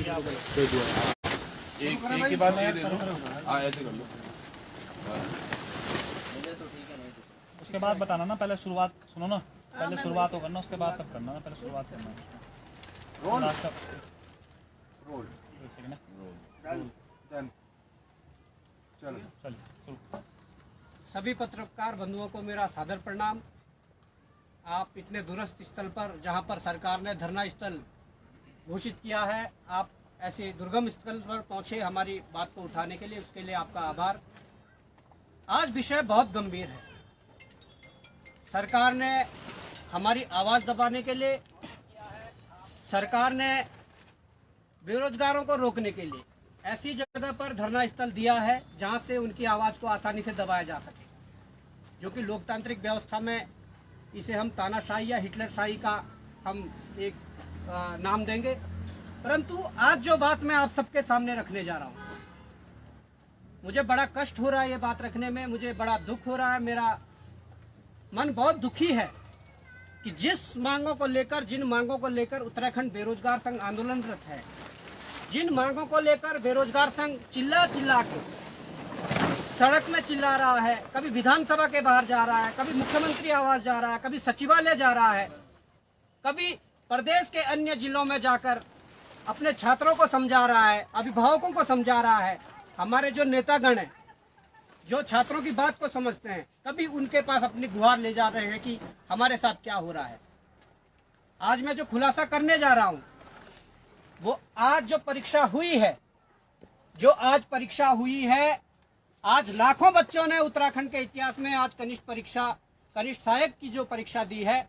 एक ही बात ये दे दो, ऐसे कर लो। उसके बाद बताना ना, पहले शुरुआत सुनो ना, पहले शुरुआत हो करना, उसके बाद तब करना ना, पहले शुरुआत करना। रोल रोल एक सेकंड चल। सभी पत्रकार बंधुओं को मेरा सादर प्रणाम। आप इतने दूरस्थ स्थल पर, जहां पर सरकार ने धरना स्थल घोषित किया है, आप ऐसे दुर्गम स्थल पर पहुंचे हमारी बात को उठाने के लिए, उसके लिए आपका आभार। आज विषय बहुत गंभीर है। सरकार ने हमारी आवाज दबाने के लिए, सरकार ने बेरोजगारों को रोकने के लिए ऐसी जगह पर धरना स्थल दिया है जहां से उनकी आवाज को आसानी से दबाया जा सके, जो कि लोकतांत्रिक व्यवस्था में इसे हम तानाशाही या हिटलरशाही का हम एक नाम देंगे। परंतु आज जो बात मैं आप सबके सामने रखने जा रहा हूं, मुझे बड़ा कष्ट हो रहा है ये बात रखने में, मुझे बड़ा दुख हो रहा है, मेरा मन बहुत दुखी है कि जिस मांगों को लेकर, जिन मांगों को लेकर उत्तराखंड बेरोजगार संघ आंदोलनरत है, जिन मांगों को लेकर बेरोजगार संघ चिल्ला चिल्ला के सड़क में चिल्ला रहा है, कभी विधानसभा के बाहर जा रहा है, कभी मुख्यमंत्री आवास जा रहा है, कभी सचिवालय जा रहा है, कभी प्रदेश के अन्य जिलों में जाकर अपने छात्रों को समझा रहा है, अभिभावकों को समझा रहा है। हमारे जो नेतागण हैं, जो छात्रों की बात को समझते हैं, कभी उनके पास अपनी गुहार ले जा रहे हैं कि हमारे साथ क्या हो रहा है। आज मैं जो खुलासा करने जा रहा हूं, वो आज जो परीक्षा हुई है, जो आज परीक्षा हुई है, आज लाखों बच्चों ने उत्तराखंड के इतिहास में आज कनिष्ठ सहायक की जो परीक्षा दी है,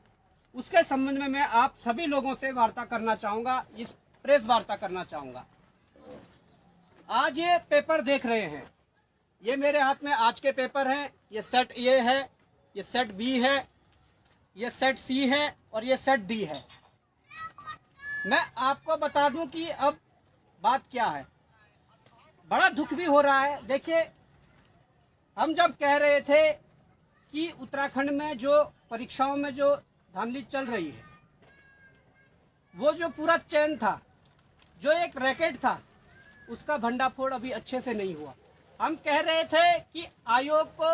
उसके संबंध में मैं आप सभी लोगों से वार्ता करना चाहूंगा, इस प्रेस वार्ता करना चाहूंगा। आज ये पेपर देख रहे हैं, ये मेरे हाथ में आज के पेपर हैं। ये सेट ए है, ये सेट बी है, ये सेट सी है और ये सेट डी है। मैं आपको बता दूं कि अब बात क्या है। बड़ा दुख भी हो रहा है। देखिए, हम जब कह रहे थे कि उत्तराखंड में जो परीक्षाओं में जो धांधली चल रही है, वो जो पूरा चैन था, जो एक रैकेट था, उसका भंडाफोड़ अभी अच्छे से नहीं हुआ। हम कह रहे थे कि आयोग को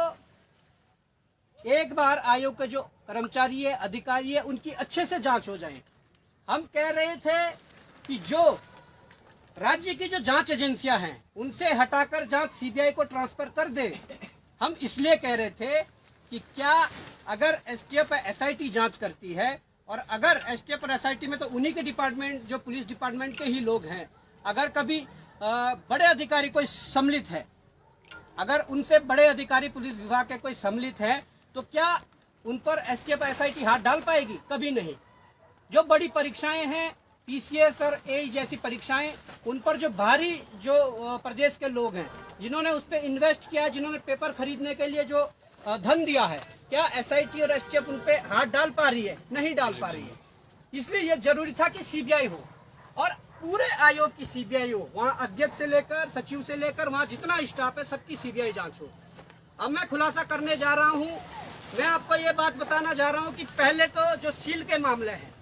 एक बार, आयोग के जो कर्मचारी है, अधिकारी है, उनकी अच्छे से जांच हो जाए। हम कह रहे थे कि जो राज्य की जो जांच एजेंसियां हैं, उनसे हटाकर जांच सीबीआई को ट्रांसफर कर दे। हम इसलिए कह रहे थे कि क्या अगर एसटीएफ एसआईटी जांच करती है, और अगर एसटीएफ और एसआईटी में तो उन्हीं के डिपार्टमेंट, जो पुलिस डिपार्टमेंट के ही लोग हैं, अगर कभी बड़े अधिकारी कोई सम्मिलित है, अगर उनसे बड़े अधिकारी पुलिस विभाग के कोई सम्मिलित है, तो क्या उन पर एसटीएफ एसआईटी हाथ डाल पाएगी? कभी नहीं। जो बड़ी परीक्षाएं हैं, पीसीएस और एई जैसी परीक्षाएं, उन पर जो बाहरी जो प्रदेश के लोग हैं, जिन्होंने उस पर इन्वेस्ट किया, जिन्होंने पेपर खरीदने के लिए जो धन दिया है, क्या एसआईटी और एसटीएफ उन पे हाथ डाल पा रही है? नहीं डाल पा रही है। इसलिए यह जरूरी था कि सीबीआई हो, और पूरे आयोग की सीबीआई हो, वहाँ अध्यक्ष से लेकर सचिव से लेकर वहाँ जितना स्टाफ है, सबकी सीबीआई जांच हो। अब मैं खुलासा करने जा रहा हूँ। मैं आपको ये बात बताना जा रहा हूँ कि पहले तो जो सील के मामले हैं,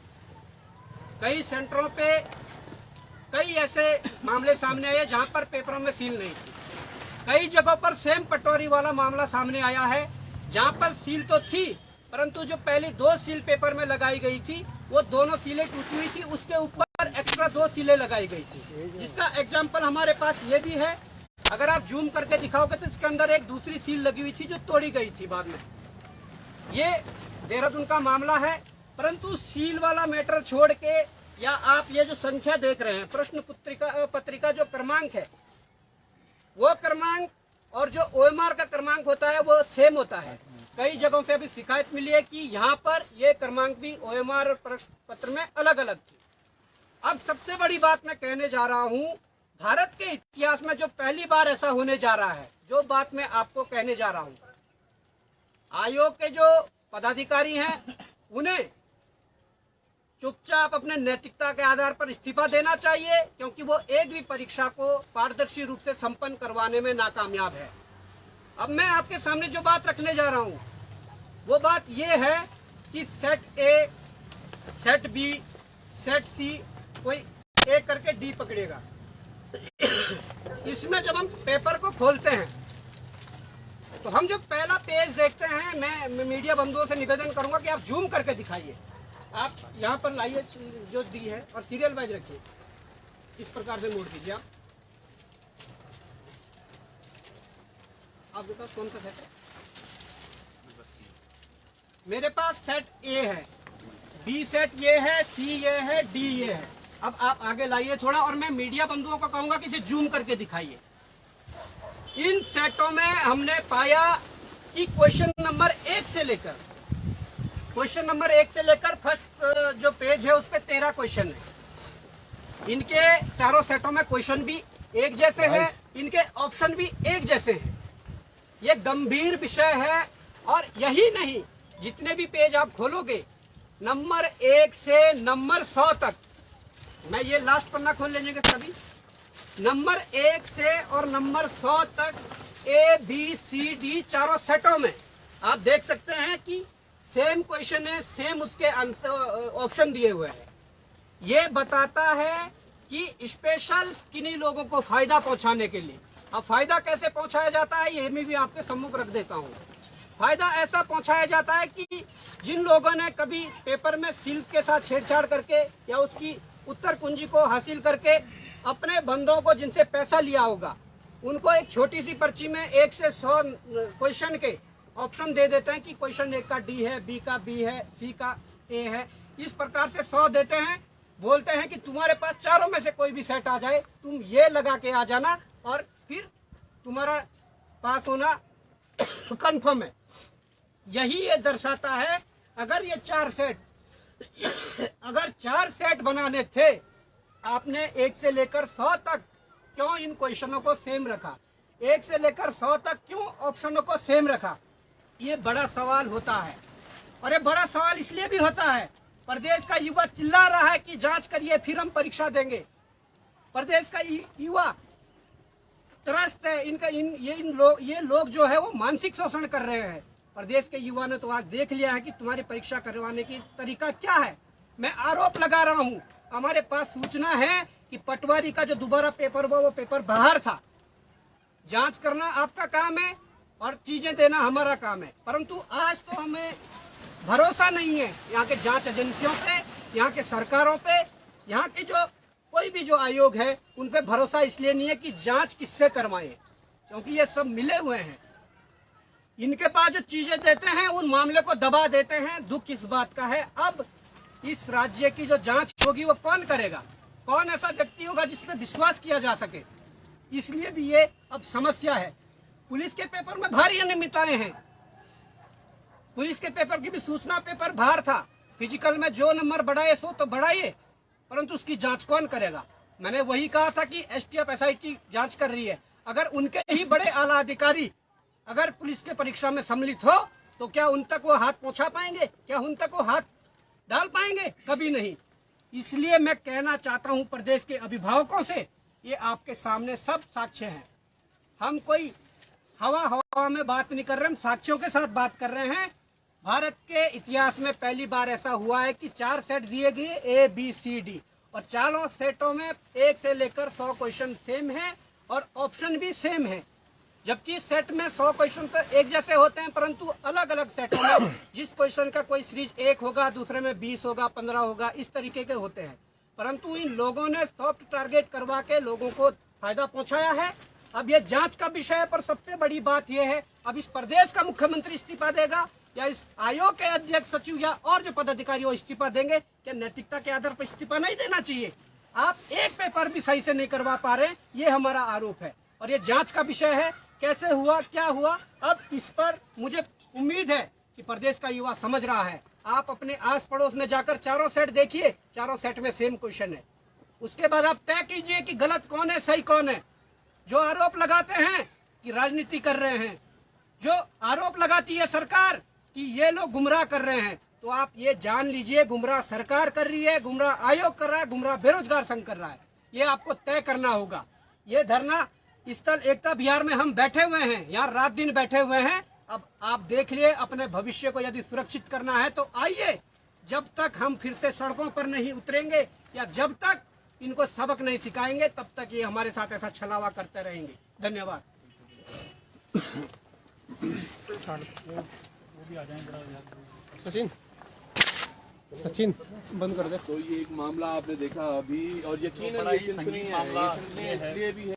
कई सेंटरों पे कई ऐसे मामले सामने आए जहां पर पेपरों में सील नहीं थी। कई जगहों पर सेम पटोरी वाला मामला सामने आया है, जहां पर सील तो थी, परंतु जो पहली 2 सील पेपर में लगाई गई थी, वो दोनों सीलें टूटी हुई थी, उसके ऊपर एक्स्ट्रा 2 सीलें लगाई गई थी। जिसका एग्जाम्पल हमारे पास ये भी है। अगर आप जूम करके दिखाओगे तो इसके अंदर एक दूसरी सील लगी हुई थी, जो तोड़ी गई थी बाद में। ये देहरादून का मामला है। परंतु सील वाला मैटर छोड़ के, या आप ये जो संख्या देख रहे हैं, प्रश्न पत्रिका जो क्रमांक है, वो क्रमांक और जो ओएमआर का क्रमांक होता है, वो सेम होता है। कई जगहों से अभी शिकायत मिली है कि यहाँ पर ये क्रमांक भी ओएमआर और प्रश्न पत्र में अलग अलग थी। अब सबसे बड़ी बात मैं कहने जा रहा हूँ, भारत के इतिहास में जो पहली बार ऐसा होने जा रहा है, जो बात मैं आपको कहने जा रहा हूँ, आयोग के जो पदाधिकारी हैं, उन्हें चुपचाप अपने नैतिकता के आधार पर इस्तीफा देना चाहिए, क्योंकि वो एक भी परीक्षा को पारदर्शी रूप से संपन्न करवाने में नाकामयाब है। अब मैं आपके सामने जो बात रखने जा रहा हूँ, वो बात ये है कि set A, set B, set C कोई एक करके डी पकड़िएगा। इसमें जब हम पेपर को खोलते हैं तो हम जो पहला पेज देखते हैं, मैं मीडिया बंधुओं से निवेदन करूंगा कि आप जूम करके दिखाइए। आप यहाँ पर लाइए जो दी है और सीरियल वाइज रखिए, इस प्रकार से मोड़ दीजिए। आपके पास कौन सा सेट है? मेरे पास सेट ए है, बी सेट ये है, सी ये है, डी ये है। अब आप आगे लाइए थोड़ा और मैं मीडिया बंधुओं को कहूंगा कि इसे जूम करके दिखाइए। इन सेटों में हमने पाया कि क्वेश्चन नंबर 1 से लेकर फर्स्ट जो पेज है उस पे 13 क्वेश्चन है। इनके चारों सेटों में क्वेश्चन भी एक जैसे हैं, इनके ऑप्शन भी एक जैसे हैं। ये गंभीर विषय है। और यही नहीं, जितने भी पेज आप खोलोगे नंबर 1 से नंबर 100 तक, मैं ये लास्ट पन्ना खोल लेंगे सभी, नंबर 1 से और नंबर 100 तक ए बी सी डी चारों सेटों में आप देख सकते हैं कि सेम क्वेश्चन है, सेम उसके ऑप्शन दिए हुए हैं। ये बताता है कि स्पेशल किन्हीं लोगों को फायदा पहुंचाने के लिए। अब फायदा कैसे पहुंचाया जाता है ये मैं भी आपके सम्मुख रख देता हूं। फायदा ऐसा पहुंचाया जाता है कि जिन लोगों ने कभी पेपर में सिल्क के साथ छेड़छाड़ करके या उसकी उत्तर कुंजी को हासिल करके अपने बंदों को जिनसे पैसा लिया होगा, उनको एक छोटी सी पर्ची में 1 से 100 क्वेश्चन के ऑप्शन दे देते हैं कि क्वेश्चन 1 का डी है, बी का बी है, सी का ए है। इस प्रकार से 100 देते हैं, बोलते हैं कि तुम्हारे पास चारों में से कोई भी सेट आ जाए, तुम ये लगा के आ जाना और फिर तुम्हारा पास होना कंफर्म है। यही ये दर्शाता है। अगर ये 4 सेट बनाने थे, आपने 1 से लेकर 100 तक क्यों इन क्वेश्चनों को सेम रखा? 1 से लेकर 100 तक क्यों ऑप्शनों को सेम रखा? ये बड़ा सवाल होता है। और ये बड़ा सवाल इसलिए भी होता है, प्रदेश का युवा चिल्ला रहा है कि जांच करिए फिर हम परीक्षा देंगे। प्रदेश का युवा त्रस्त है। ये लोग जो है वो मानसिक शोषण कर रहे हैं। प्रदेश के युवा ने तो आज देख लिया है कि तुम्हारी परीक्षा करवाने की तरीका क्या है। मैं आरोप लगा रहा हूँ, हमारे पास सूचना है कि पटवारी का जो दोबारा पेपर हुआ वो पेपर बाहर था। जांच करना आपका काम है और चीजें देना हमारा काम है, परंतु आज तो हमें भरोसा नहीं है यहाँ के जांच एजेंसियों पे, यहाँ के सरकारों पे, यहाँ के जो कोई भी जो आयोग है उन पे भरोसा इसलिए नहीं है कि जांच किससे करवाएं, क्योंकि ये सब मिले हुए हैं। इनके पास जो चीजें देते हैं उन मामले को दबा देते हैं। दुख इस बात का है, अब इस राज्य की जो जांच होगी वो कौन करेगा? कौन ऐसा व्यक्ति होगा जिस पे विश्वास किया जा सके? इसलिए भी ये अब समस्या है। पुलिस के पेपर में भारी अनियमितताएं हैं। पुलिस के पेपर की भी सूचना पेपर बाहर था। फिजिकल में जो नंबर बढ़ाए सो तो बढ़ाइए, परंतु उसकी जांच कौन करेगा? मैंने वही कहा था कि एसटीएफ एसआईटी जांच कर रही है। अगर उनके ही बड़े आला अधिकारी अगर पुलिस के परीक्षा में सम्मिलित हो तो क्या उन तक वो हाथ पहुंचा पाएंगे? क्या उन तक वो हाथ डाल पाएंगे? कभी नहीं। इसलिए मैं कहना चाहता हूं प्रदेश के अभिभावकों से, ये आपके सामने सब साक्ष्य हैं। हम कोई हवा में बात नहीं कर रहे, हम साक्ष्यों के साथ बात कर रहे हैं। भारत के इतिहास में पहली बार ऐसा हुआ है कि 4 सेट दिए गए, ए बी सी डी, और चारों सेटों में 1 से लेकर 100 क्वेश्चन सेम है और ऑप्शन भी सेम है। जबकि सेट में 100 क्वेश्चन तो एक जैसे होते हैं, परंतु अलग अलग सेटों में जिस क्वेश्चन का कोई सीरीज 1 होगा, दूसरे में 20 होगा, 15 होगा, इस तरीके के होते हैं। परंतु इन लोगों ने सॉफ्ट टारगेट करवा के लोगों को फायदा पहुंचाया है। अब ये जांच का विषय है, पर सबसे बड़ी बात यह है, अब इस प्रदेश का मुख्यमंत्री इस्तीफा देगा या इस आयोग के अध्यक्ष सचिव या और जो पदाधिकारी वो इस्तीफा देंगे? क्या नैतिकता के आधार पर इस्तीफा नहीं देना चाहिए? आप एक पेपर भी सही से नहीं करवा पा रहे, ये हमारा आरोप है और ये जांच का विषय है। कैसे हुआ, क्या हुआ, अब इस पर मुझे उम्मीद है कि प्रदेश का युवा समझ रहा है। आप अपने आस पड़ोस में जाकर चारों सेट देखिए, चारों सेट में सेम क्वेश्चन है। उसके बाद आप तय कीजिए कि गलत कौन है, सही कौन है। जो आरोप लगाते हैं कि राजनीति कर रहे हैं, जो आरोप लगाती है सरकार कि ये लोग गुमराह कर रहे हैं, तो आप ये जान लीजिए गुमराह सरकार कर रही है, गुमराह आयोग कर रहा है, गुमराह बेरोजगार संघ कर रहा है। ये आपको तय करना होगा। ये धरना स्थल एकता विहार में हम बैठे हुए हैं, यहाँ रात दिन बैठे हुए हैं। अब आप देख लिए, अपने भविष्य को यदि सुरक्षित करना है तो आइए। जब तक हम फिर से सड़कों पर नहीं उतरेंगे या जब तक इनको सबक नहीं सिखाएंगे तब तक ये हमारे साथ ऐसा छलावा करते रहेंगे। धन्यवाद। सचिन सचिन बंद कर दे। तो ये एक मामला आपने देखा अभी, और यकीनन बड़ा ही ये सिर्फ संगीन नहीं है, मामला ये सिर्फ नहीं है, ये है। इसलिए भी है